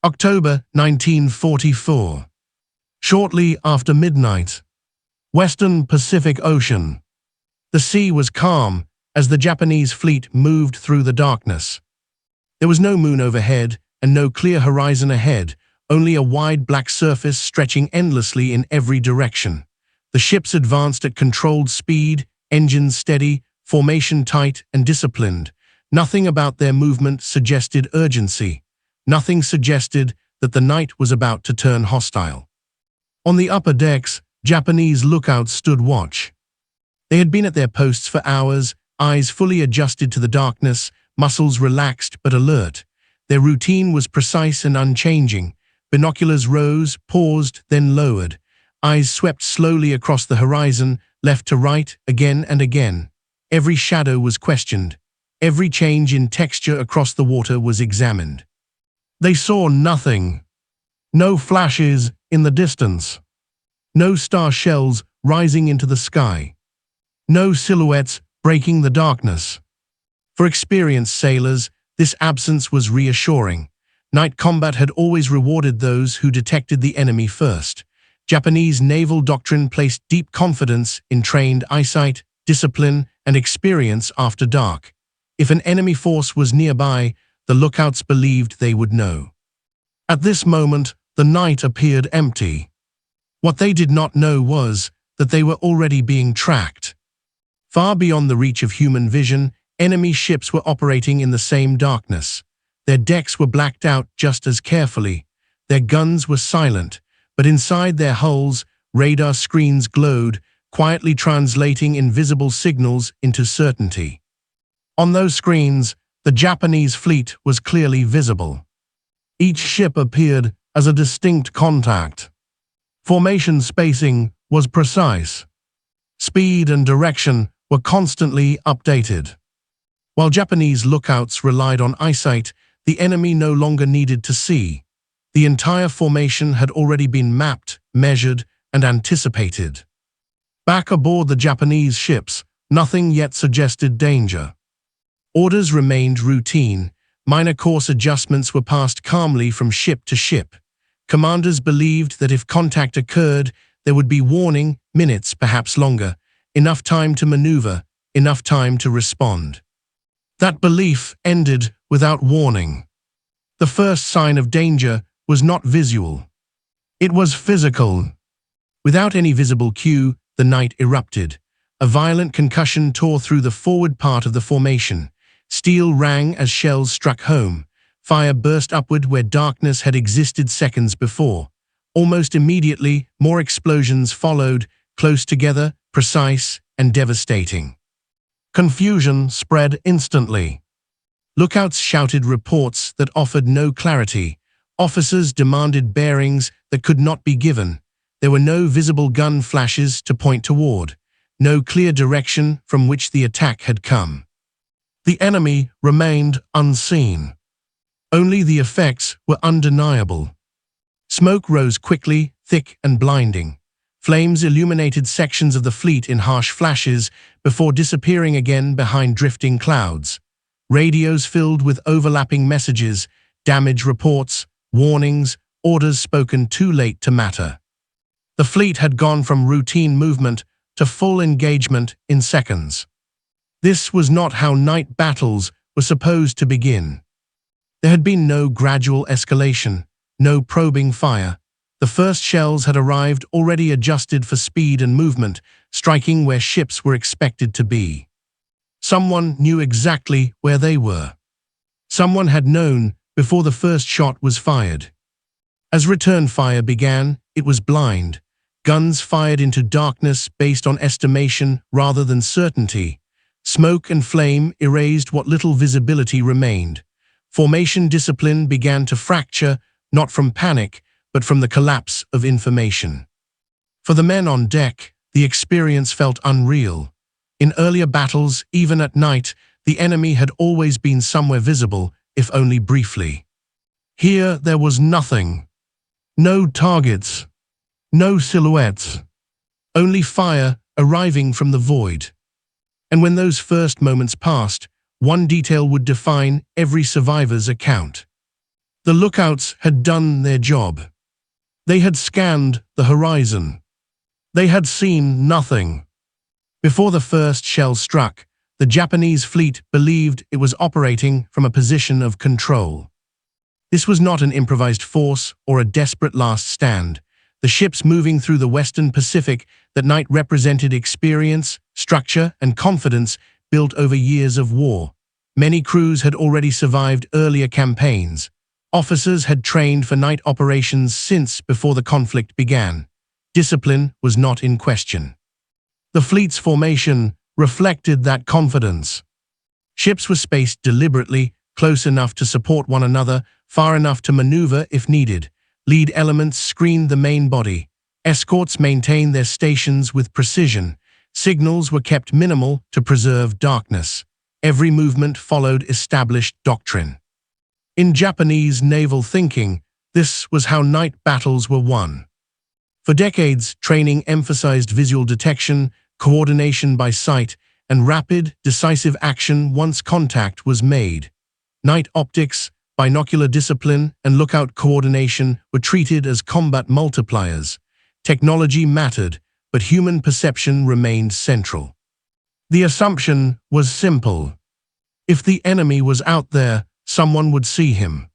October 1944. Shortly after midnight. Western Pacific Ocean. The sea was calm as the Japanese fleet moved through the darkness. There was no moon overhead and no clear horizon ahead, only a wide black surface stretching endlessly in every direction. The ships advanced at controlled speed, engines steady, formation tight and disciplined. Nothing about their movement suggested urgency. Nothing suggested that the night was about to turn hostile. On the upper decks, Japanese lookouts stood watch. They had been at their posts for hours, eyes fully adjusted to the darkness, muscles relaxed but alert. Their routine was precise and unchanging. Binoculars rose, paused, then lowered. Eyes swept slowly across the horizon, left to right, again and again. Every shadow was questioned. Every change in texture across the water was examined. They saw nothing. No flashes in the distance. No star shells rising into the sky. No silhouettes breaking the darkness. For experienced sailors, this absence was reassuring. Night combat had always rewarded those who detected the enemy first. Japanese naval doctrine placed deep confidence in trained eyesight, discipline, and experience after dark. If an enemy force was nearby, the lookouts believed they would know. At this moment, the night appeared empty. What they did not know was that they were already being tracked. Far beyond the reach of human vision, enemy ships were operating in the same darkness. Their decks were blacked out just as carefully. Their guns were silent, but inside their hulls, radar screens glowed, quietly translating invisible signals into certainty. On those screens, the Japanese fleet was clearly visible. Each ship appeared as a distinct contact. Formation spacing was precise. Speed and direction were constantly updated. While Japanese lookouts relied on eyesight, the enemy no longer needed to see. The entire formation had already been mapped, measured, and anticipated. Back aboard the Japanese ships, nothing yet suggested danger. Orders remained routine. Minor course adjustments were passed calmly from ship to ship. Commanders believed that if contact occurred, there would be warning, minutes, perhaps longer, enough time to maneuver, enough time to respond. That belief ended without warning. The first sign of danger was not visual. It was physical. Without any visible cue, the night erupted. A violent concussion tore through the forward part of the formation. Steel rang as shells struck home. Fire burst upward where darkness had existed seconds before. Almost immediately, more explosions followed, close together, precise, and devastating. Confusion spread instantly. Lookouts shouted reports that offered no clarity. Officers demanded bearings that could not be given. There were no visible gun flashes to point toward. No clear direction from which the attack had come. The enemy remained unseen. Only the effects were undeniable. Smoke rose quickly, thick and blinding. Flames illuminated sections of the fleet in harsh flashes before disappearing again behind drifting clouds. Radios filled with overlapping messages, damage reports, warnings, orders spoken too late to matter. The fleet had gone from routine movement to full engagement in seconds. This was not how night battles were supposed to begin. There had been no gradual escalation, no probing fire. The first shells had arrived already adjusted for speed and movement, striking where ships were expected to be. Someone knew exactly where they were. Someone had known before the first shot was fired. As return fire began, it was blind. Guns fired into darkness based on estimation rather than certainty. Smoke and flame erased what little visibility remained. Formation discipline began to fracture, not from panic, but from the collapse of information. For the men on deck, the experience felt unreal. In earlier battles, even at night, the enemy had always been somewhere visible, if only briefly. Here there was nothing. No targets. No silhouettes. Only fire arriving from the void. And when those first moments passed, one detail would define every survivor's account. The lookouts had done their job. They had scanned the horizon. They had seen nothing. Before the first shell struck, the Japanese fleet believed it was operating from a position of control. This was not an improvised force or a desperate last stand. The ships moving through the Western Pacific that night represented experience, structure, and confidence built over years of war. Many crews had already survived earlier campaigns. Officers had trained for night operations since before the conflict began. Discipline was not in question. The fleet's formation reflected that confidence. Ships were spaced deliberately, close enough to support one another, far enough to maneuver if needed. Lead elements screened the main body. Escorts maintained their stations with precision. Signals were kept minimal to preserve darkness. Every movement followed established doctrine. In Japanese naval thinking, this was how night battles were won. For decades, training emphasized visual detection, coordination by sight, and rapid, decisive action once contact was made. Night optics, binocular discipline, and lookout coordination were treated as combat multipliers. Technology mattered, but human perception remained central. The assumption was simple. If the enemy was out there, someone would see him.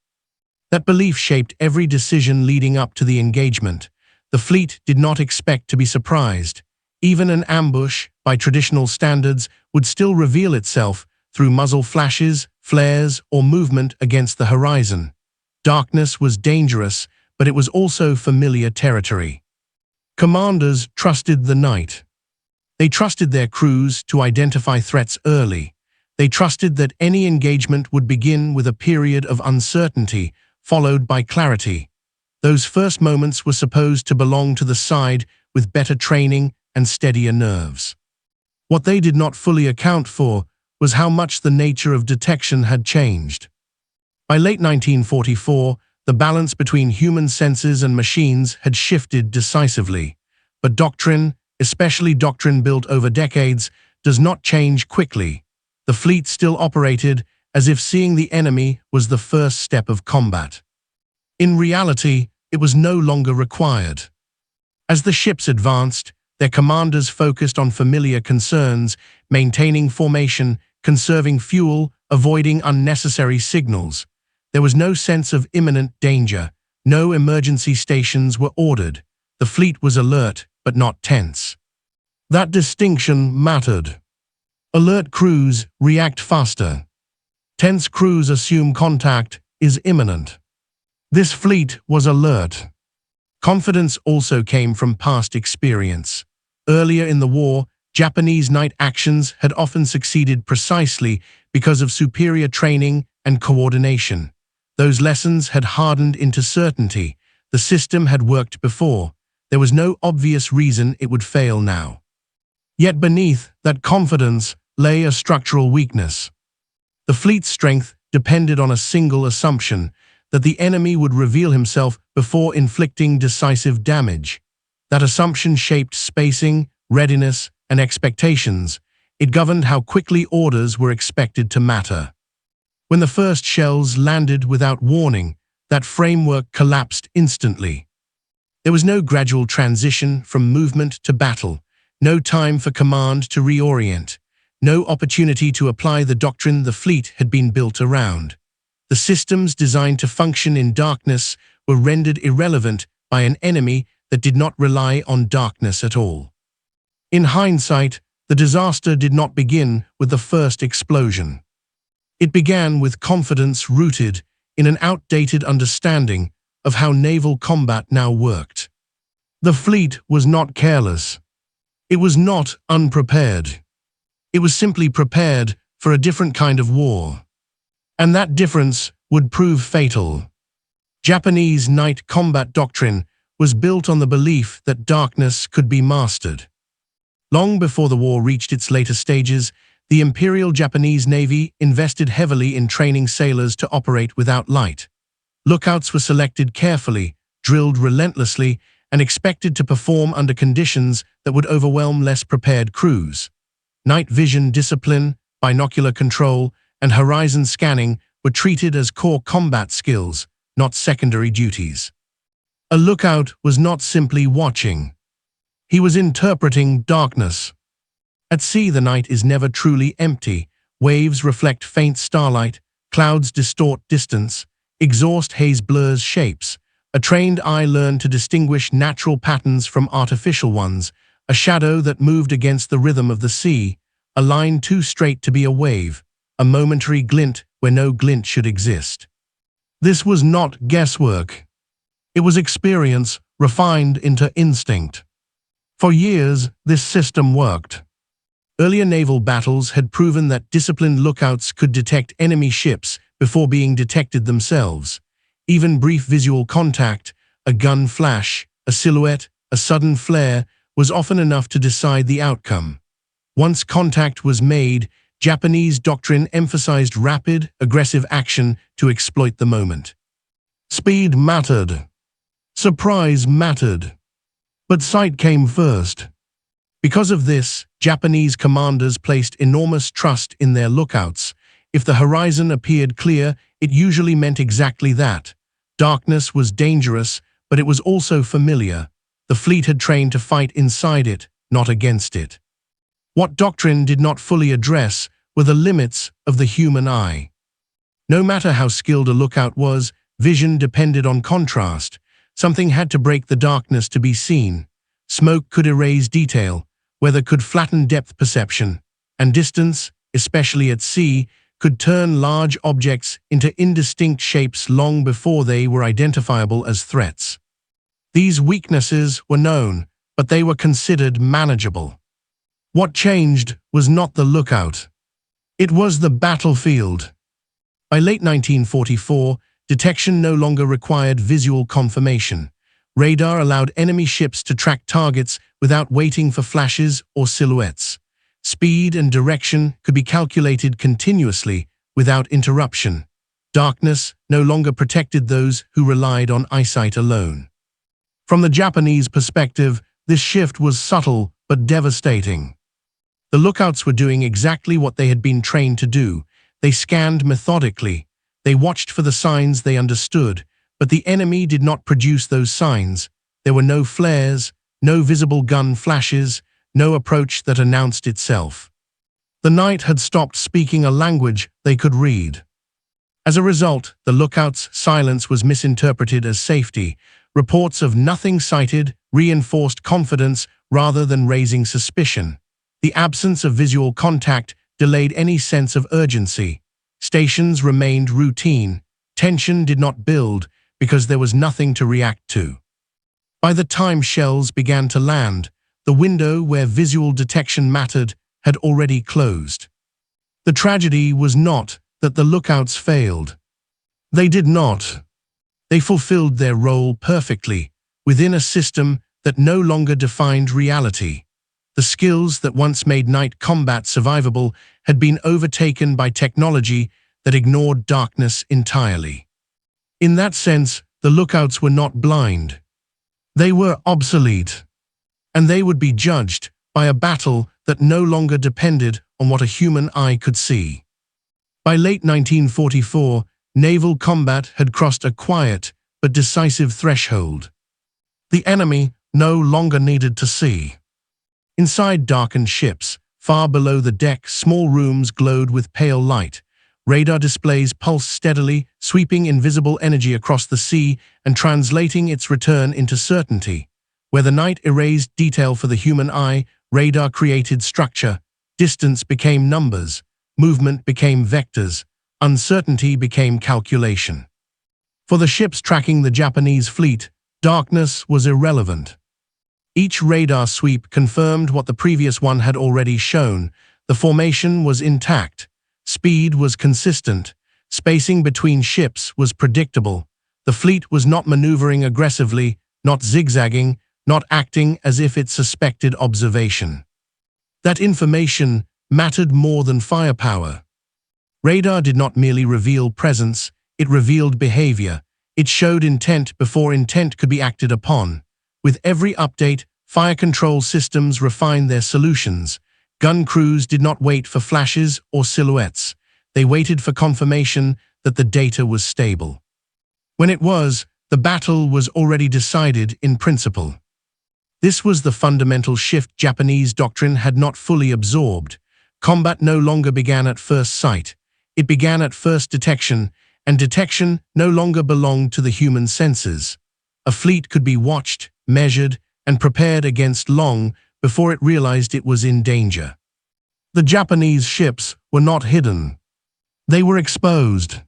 That belief shaped every decision leading up to the engagement. The fleet did not expect to be surprised. Even an ambush, by traditional standards, would still reveal itself through muzzle flashes, flares, or movement against the horizon. Darkness was dangerous, but it was also familiar territory. Commanders trusted the night. They trusted their crews to identify threats early. They trusted that any engagement would begin with a period of uncertainty, followed by clarity. Those first moments were supposed to belong to the side with better training and steadier nerves. What they did not fully account for was how much the nature of detection had changed. By late 1944, the balance between human senses and machines had shifted decisively. But doctrine, especially doctrine built over decades, does not change quickly. The fleet still operated as if seeing the enemy was the first step of combat. In reality, it was no longer required. As the ships advanced, their commanders focused on familiar concerns, maintaining formation, conserving fuel, avoiding unnecessary signals. There was no sense of imminent danger. No emergency stations were ordered. The fleet was alert, but not tense. That distinction mattered. Alert crews react faster. Tense crews assume contact is imminent. This fleet was alert. Confidence also came from past experience. Earlier in the war, Japanese night actions had often succeeded precisely because of superior training and coordination. Those lessons had hardened into certainty. The system had worked before. There was no obvious reason it would fail now. Yet beneath that confidence lay a structural weakness. The fleet's strength depended on a single assumption, that the enemy would reveal himself before inflicting decisive damage. That assumption shaped spacing, readiness, and expectations. It governed how quickly orders were expected to matter. When the first shells landed without warning, that framework collapsed instantly. There was no gradual transition from movement to battle, no time for command to reorient, no opportunity to apply the doctrine the fleet had been built around. The systems designed to function in darkness were rendered irrelevant by an enemy that did not rely on darkness at all. In hindsight, the disaster did not begin with the first explosion. It began with confidence rooted in an outdated understanding of how naval combat now worked. The fleet was not careless. It was not unprepared. It was simply prepared for a different kind of war. And that difference would prove fatal. Japanese night combat doctrine was built on the belief that darkness could be mastered. Long before the war reached its later stages, the Imperial Japanese Navy invested heavily in training sailors to operate without light. Lookouts were selected carefully, drilled relentlessly, and expected to perform under conditions that would overwhelm less prepared crews. Night vision discipline, binocular control, and horizon scanning were treated as core combat skills, not secondary duties. A lookout was not simply watching. He was interpreting darkness. At sea, the night is never truly empty. Waves reflect faint starlight, clouds distort distance, exhaust haze blurs shapes. A trained eye learned to distinguish natural patterns from artificial ones, a shadow that moved against the rhythm of the sea, a line too straight to be a wave, a momentary glint where no glint should exist. This was not guesswork. It was experience refined into instinct. For years, this system worked. Earlier naval battles had proven that disciplined lookouts could detect enemy ships before being detected themselves. Even brief visual contact, a gun flash, a silhouette, a sudden flare, was often enough to decide the outcome. Once contact was made, Japanese doctrine emphasized rapid, aggressive action to exploit the moment. Speed mattered. Surprise mattered. But sight came first. Because of this, Japanese commanders placed enormous trust in their lookouts. If the horizon appeared clear, it usually meant exactly that. Darkness was dangerous, but it was also familiar. The fleet had trained to fight inside it, not against it. What Doctrine did not fully address were the limits of the human eye. No matter how skilled a lookout was, vision depended on contrast. Something had to break the darkness to be seen. Smoke could erase detail, weather could flatten depth perception, and distance, especially at sea, could turn large objects into indistinct shapes long before they were identifiable as threats. These weaknesses were known, but they were considered manageable. What changed was not the lookout. It was the battlefield. By late 1944, detection no longer required visual confirmation. Radar allowed enemy ships to track targets without waiting for flashes or silhouettes. Speed and direction could be calculated continuously without interruption. Darkness no longer protected those who relied on eyesight alone. From the Japanese perspective, this shift was subtle but devastating. The lookouts were doing exactly what they had been trained to do. They scanned methodically. They watched for the signs they understood, but the enemy did not produce those signs. There were no flares, no visible gun flashes, no approach that announced itself. The night had stopped speaking a language they could read. As a result, the lookout's silence was misinterpreted as safety. Reports of nothing sighted reinforced confidence rather than raising suspicion. The absence of visual contact delayed any sense of urgency. Stations remained routine. Tension did not build because there was nothing to react to. By the time shells began to land, the window where visual detection mattered had already closed. The tragedy was not that the lookouts failed. They did not. They fulfilled their role perfectly within a system that no longer defined reality. The skills that once made night combat survivable had been overtaken by technology that ignored darkness entirely. In that sense, the lookouts were not blind. They were obsolete, and they would be judged by a battle that no longer depended on what a human eye could see. By late 1944, naval combat had crossed a quiet but decisive threshold. The enemy no longer needed to see. Inside darkened ships, far below the deck, small rooms glowed with pale light. Radar displays pulsed steadily, sweeping invisible energy across the sea and translating its return into certainty. Where the night erased detail for the human eye, radar created structure. Distance became numbers. Movement became vectors. Uncertainty became calculation. For the ships tracking the Japanese fleet, darkness was irrelevant. Each radar sweep confirmed what the previous one had already shown. The formation was intact. Speed was consistent. Spacing between ships was predictable. The fleet was not maneuvering aggressively, not zigzagging, not acting as if it suspected observation. That information mattered more than firepower. Radar did not merely reveal presence, it revealed behavior. It showed intent before intent could be acted upon. With every update, fire control systems refined their solutions. Gun crews did not wait for flashes or silhouettes. They waited for confirmation that the data was stable. When it was, the battle was already decided in principle. This was the fundamental shift Japanese doctrine had not fully absorbed. Combat no longer began at first sight. It began at first detection, and detection no longer belonged to the human senses. A fleet could be watched, measured, and prepared against long before it realized it was in danger. The Japanese ships were not hidden. They were exposed.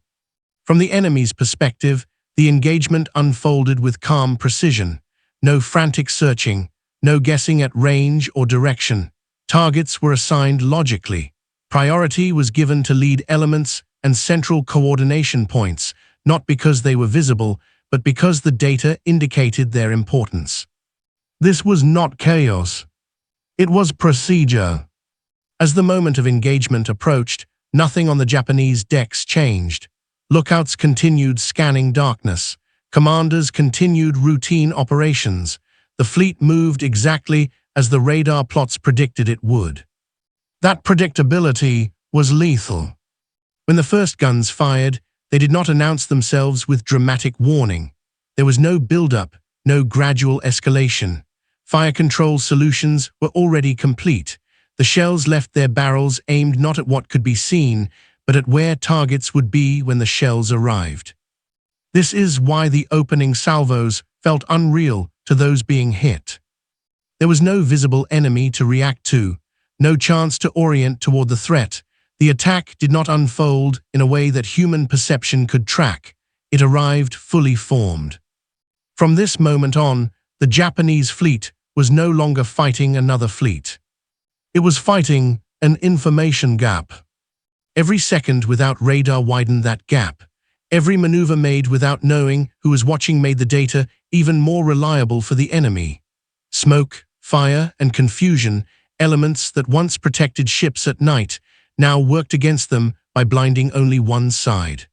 From the enemy's perspective, the engagement unfolded with calm precision. No frantic searching, no guessing at range or direction. Targets were assigned logically. Priority was given to lead elements and central coordination points, not because they were visible, but because the data indicated their importance. This was not chaos. It was procedure. As the moment of engagement approached, nothing on the Japanese decks changed. Lookouts continued scanning darkness. Commanders continued routine operations. The fleet moved exactly as the radar plots predicted it would. That predictability was lethal. When the first guns fired, they did not announce themselves with dramatic warning. There was no build-up, no gradual escalation. Fire control solutions were already complete. The shells left their barrels aimed not at what could be seen, but at where targets would be when the shells arrived. This is why the opening salvos felt unreal to those being hit. There was no visible enemy to react to, no chance to orient toward the threat. The attack did not unfold in a way that human perception could track. It arrived fully formed. From this moment on, the Japanese fleet was no longer fighting another fleet. It was fighting an information gap. Every second without radar widened that gap. Every maneuver made without knowing who was watching made the data even more reliable for the enemy. Smoke, fire, and confusion, elements that once protected ships at night, now worked against them by blinding only one side.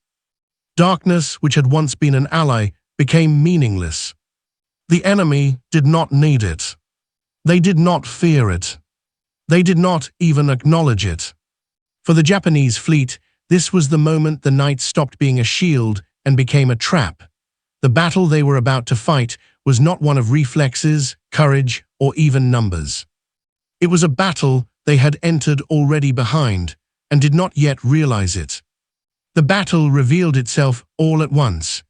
Darkness, which had once been an ally, became meaningless. The enemy did not need it. They did not fear it. They did not even acknowledge it. For the Japanese fleet, this was the moment the night stopped being a shield and became a trap. The battle they were about to fight was not one of reflexes, courage, or even numbers. It was a battle they had entered already behind and did not yet realize it. The battle revealed itself all at once.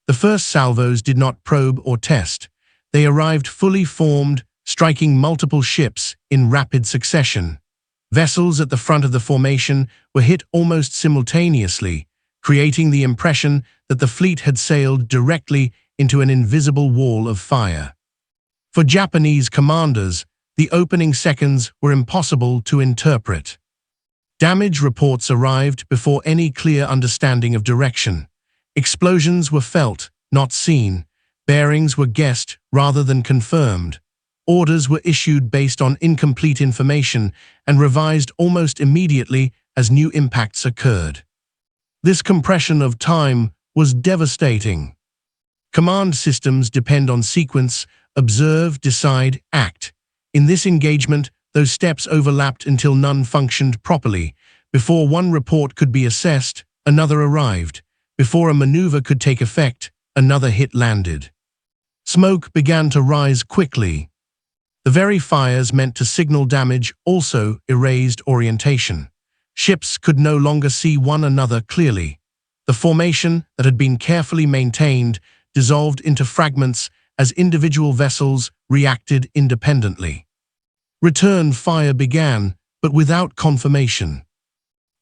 The first salvos did not probe or test. They arrived fully formed, striking multiple ships in rapid succession. Vessels at the front of the formation were hit almost simultaneously, creating the impression that the fleet had sailed directly into an invisible wall of fire. For Japanese commanders, the opening seconds were impossible to interpret. Damage reports arrived before any clear understanding of direction. Explosions were felt, not seen. Bearings were guessed rather than confirmed. Orders were issued based on incomplete information and revised almost immediately as new impacts occurred. This compression of time was devastating. Command systems depend on sequence: observe, decide, act. In this engagement, those steps overlapped until none functioned properly. Before one report could be assessed, another arrived. Before a maneuver could take effect, another hit landed. Smoke began to rise quickly. The very fires meant to signal damage also erased orientation. Ships could no longer see one another clearly. The formation that had been carefully maintained dissolved into fragments as individual vessels reacted independently. Return fire began, but without confirmation.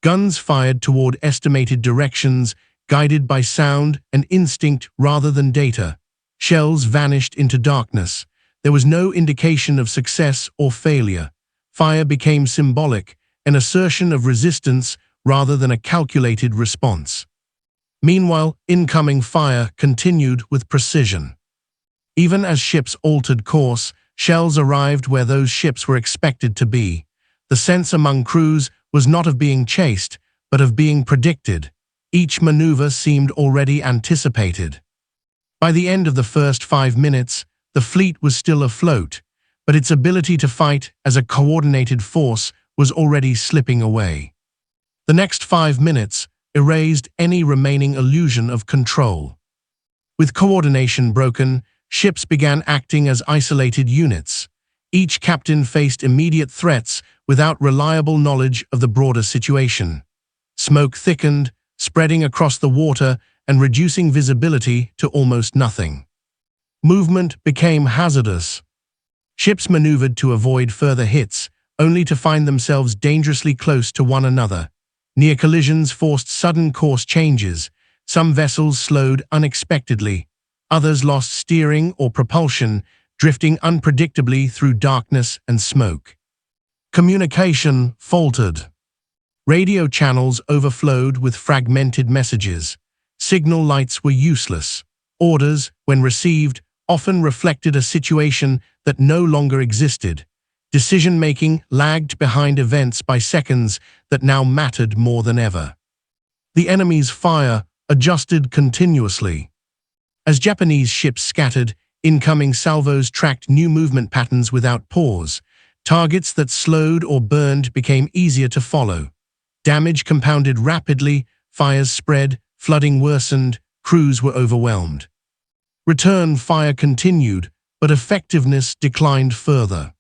Guns fired toward estimated directions, guided by sound and instinct rather than data. Shells vanished into darkness. There was no indication of success or failure. Fire became symbolic, an assertion of resistance rather than a calculated response. Meanwhile, incoming fire continued with precision. Even as ships altered course, shells arrived where those ships were expected to be. The sense among crews was not of being chased, but of being predicted. Each maneuver seemed already anticipated. By the end of the first 5 minutes, the fleet was still afloat, but its ability to fight as a coordinated force was already slipping away. The next 5 minutes erased any remaining illusion of control. With coordination broken, ships began acting as isolated units. Each captain faced immediate threats without reliable knowledge of the broader situation. Smoke thickened, spreading across the water and reducing visibility to almost nothing. Movement became hazardous. Ships maneuvered to avoid further hits, only to find themselves dangerously close to one another. Near collisions forced sudden course changes. Some vessels slowed unexpectedly. Others lost steering or propulsion, drifting unpredictably through darkness and smoke. Communication faltered. Radio channels overflowed with fragmented messages. Signal lights were useless. Orders, when received, often reflected a situation that no longer existed. Decision-making lagged behind events by seconds that now mattered more than ever. The enemy's fire adjusted continuously. As Japanese ships scattered, incoming salvos tracked new movement patterns without pause. Targets that slowed or burned became easier to follow. Damage compounded rapidly, fires spread, flooding worsened, crews were overwhelmed. Return fire continued, but effectiveness declined further.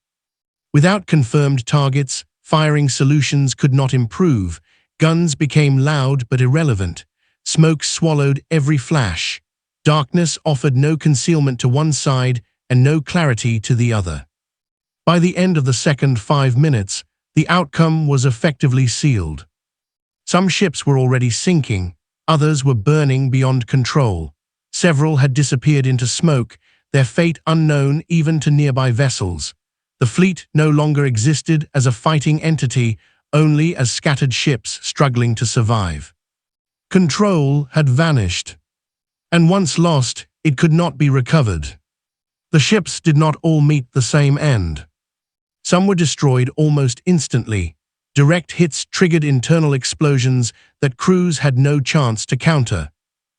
Without confirmed targets, firing solutions could not improve. Guns became loud but irrelevant. Smoke swallowed every flash. Darkness offered no concealment to one side and no clarity to the other. By the end of the second 5 minutes, the outcome was effectively sealed. Some ships were already sinking, others were burning beyond control. Several had disappeared into smoke, their fate unknown even to nearby vessels. The fleet no longer existed as a fighting entity, only as scattered ships struggling to survive. Control had vanished, and once lost, it could not be recovered. The ships did not all meet the same end. Some were destroyed almost instantly. Direct hits triggered internal explosions that crews had no chance to counter.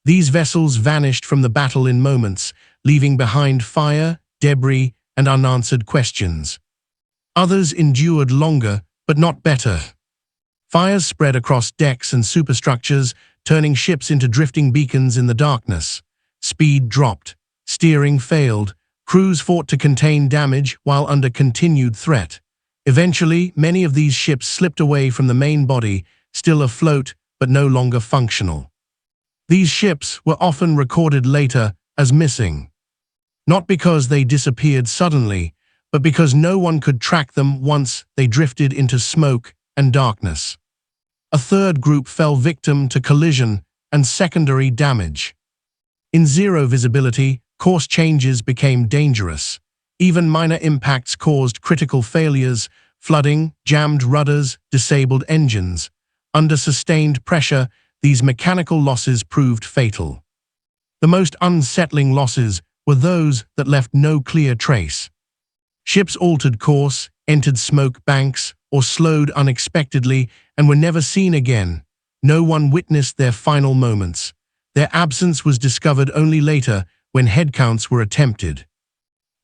These vessels vanished from the battle in moments, leaving behind fire, debris, and unanswered questions. Others endured longer, but not better. Fires spread across decks and superstructures, turning ships into drifting beacons in the darkness. Speed dropped. Steering failed. Crews fought to contain damage while under continued threat. Eventually, many of these ships slipped away from the main body, still afloat but no longer functional. These ships were often recorded later as missing. Not because they disappeared suddenly, but because no one could track them once they drifted into smoke and darkness. A third group fell victim to collision and secondary damage. In zero visibility, course changes became dangerous. Even minor impacts caused critical failures, flooding, jammed rudders, disabled engines. Under sustained pressure, these mechanical losses proved fatal. The most unsettling losses were those that left no clear trace. Ships altered course, entered smoke banks, or slowed unexpectedly and were never seen again. No one witnessed their final moments. Their absence was discovered only later when headcounts were attempted.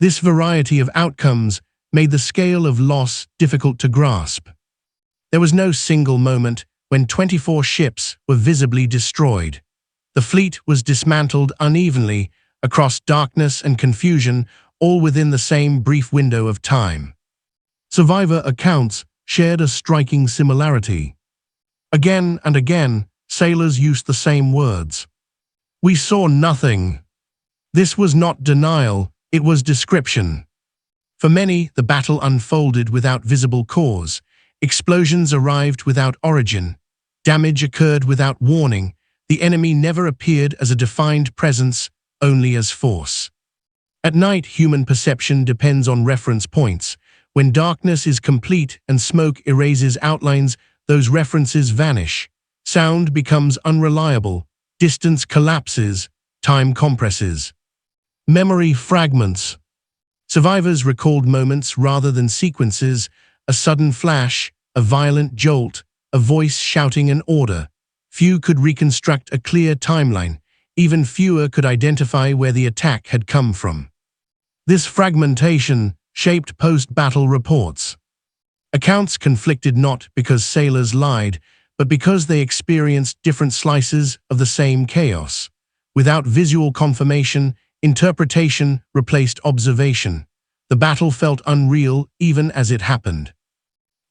This variety of outcomes made the scale of loss difficult to grasp. There was no single moment when 24 ships were visibly destroyed. The fleet was dismantled unevenly across darkness and confusion, all within the same brief window of time. Survivor accounts shared a striking similarity. Again and again, sailors used the same words. "We saw nothing." This was not denial, it was description. For many, the battle unfolded without visible cause. Explosions arrived without origin. Damage occurred without warning. The enemy never appeared as a defined presence, only as force. At night, human perception depends on reference points. When darkness is complete and smoke erases outlines, those references vanish. Sound becomes unreliable. Distance collapses. Time compresses. Memory fragments. Survivors recalled moments rather than sequences, a sudden flash, a violent jolt, a voice shouting an order. Few could reconstruct a clear timeline. Even fewer could identify where the attack had come from. This fragmentation shaped post-battle reports. Accounts conflicted not because sailors lied, but because they experienced different slices of the same chaos. Without visual confirmation, interpretation replaced observation. The battle felt unreal even as it happened.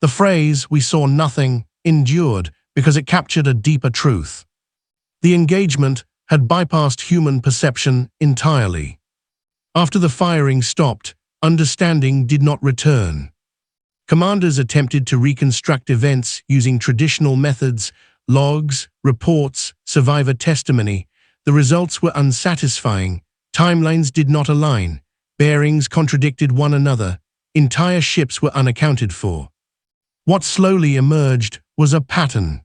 The phrase, "we saw nothing," endured because it captured a deeper truth. The engagement had bypassed human perception entirely. After the firing stopped, understanding did not return. Commanders attempted to reconstruct events using traditional methods, logs, reports, survivor testimony. The results were unsatisfying. Timelines did not align. Bearings contradicted one another. Entire ships were unaccounted for. What slowly emerged was a pattern.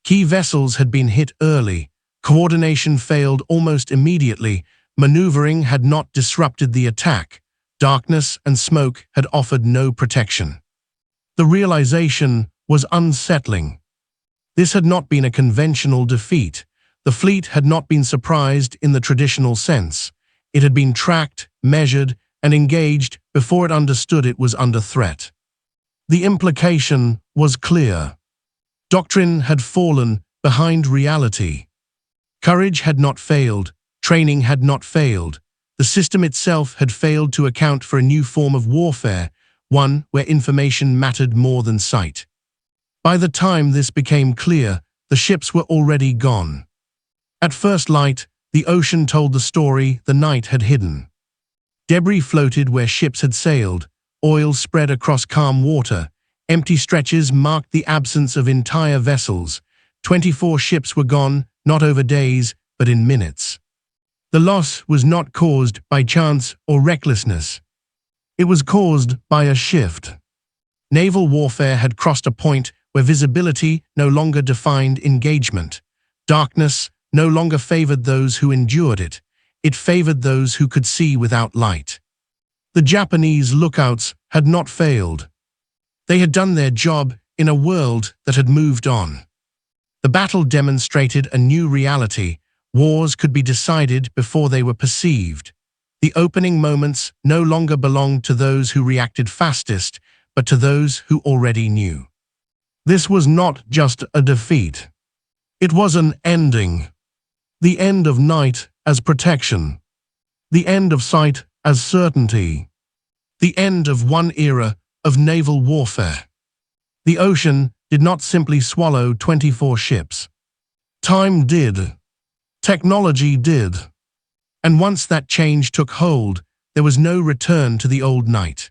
Key vessels had been hit early. Coordination failed almost immediately. Maneuvering had not disrupted the attack. Darkness and smoke had offered no protection. The realization was unsettling. This had not been a conventional defeat. The fleet had not been surprised in the traditional sense. It had been tracked, measured, and engaged before it understood it was under threat. The implication was clear. Doctrine had fallen behind reality. Courage had not failed. Training had not failed. The system itself had failed to account for a new form of warfare, one where information mattered more than sight. By the time this became clear, the ships were already gone. At first light, the ocean told the story the night had hidden. Debris floated where ships had sailed. Oil spread across calm water. Empty stretches marked the absence of entire vessels. 24 ships were gone, not over days, but in minutes. The loss was not caused by chance or recklessness. It was caused by a shift. Naval warfare had crossed a point where visibility no longer defined engagement. Darkness no longer favored those who endured it. It favored those who could see without light. The Japanese lookouts had not failed. They had done their job in a world that had moved on. The battle demonstrated a new reality. Wars could be decided before they were perceived. The opening moments no longer belonged to those who reacted fastest, but to those who already knew. This was not just a defeat. It was an ending. The end of night as protection. The end of sight as certainty. The end of one era of naval warfare. The ocean did not simply swallow 24 ships. Time did. Technology did. And once that change took hold, there was no return to the old night.